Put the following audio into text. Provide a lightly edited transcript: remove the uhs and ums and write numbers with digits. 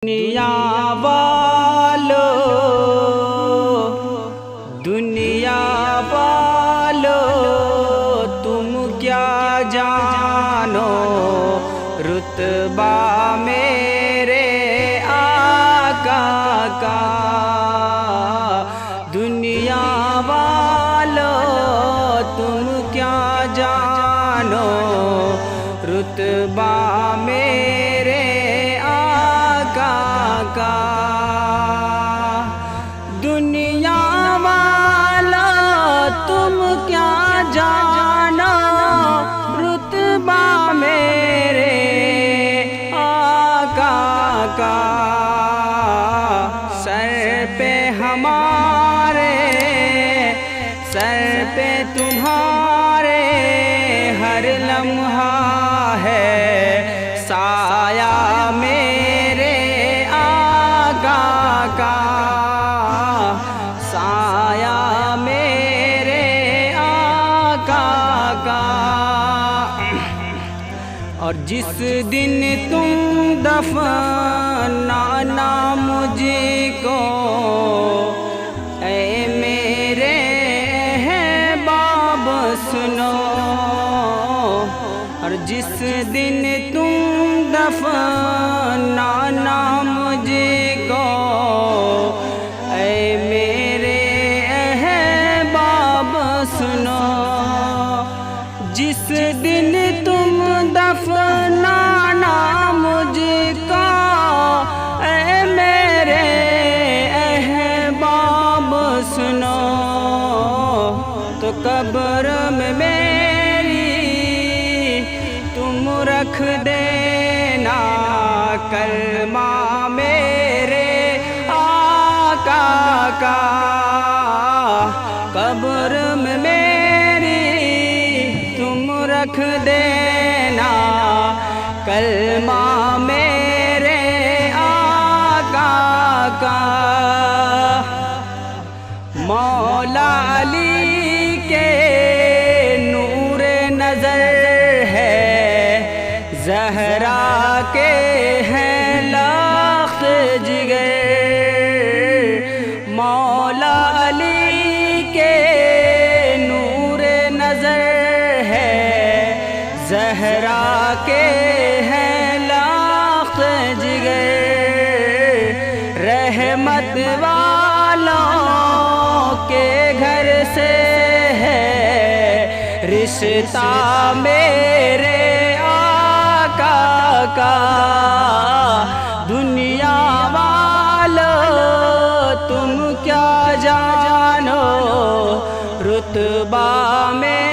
دنیا والو دنیا والو تم کیا جانو رتبہ میرے آقا کا۔ دنیا والو تم کیا جانو رتبہ میرے کا۔ دنیا والا تم کیا جانو رتبہ میرے آقا کا۔ سر پہ ہمارے سر پہ تمہارے ہر لمحہ ہے سایہ میرے کا سایہ میرے آقا کا۔ اور جس دن تم دفنانا مجھ کو اے میرے احباب سنو۔ اور جس دن تم دفنانا مجھ کو اے میرے احباب سنو۔ جس دن تم دفنانا مجھ کو اے میرے احباب سنو، تو قبر میں میری تم رکھ دینا کلمہ میرے آقا کا۔ قبر میں میری تم رکھ دینا کلمہ میرے آقا کا۔ مولا علی کے نور نظر ہے، زہرا کے ہیں لاکھ جگر۔ مولا علی کے نور نظر ہے، زہرا کے ہیں لاکھ جگر۔ رحمت والوں کے گھر سے ہے رشتہ میرے کا۔ دنیا والو تم کیا جانو رتبہ میں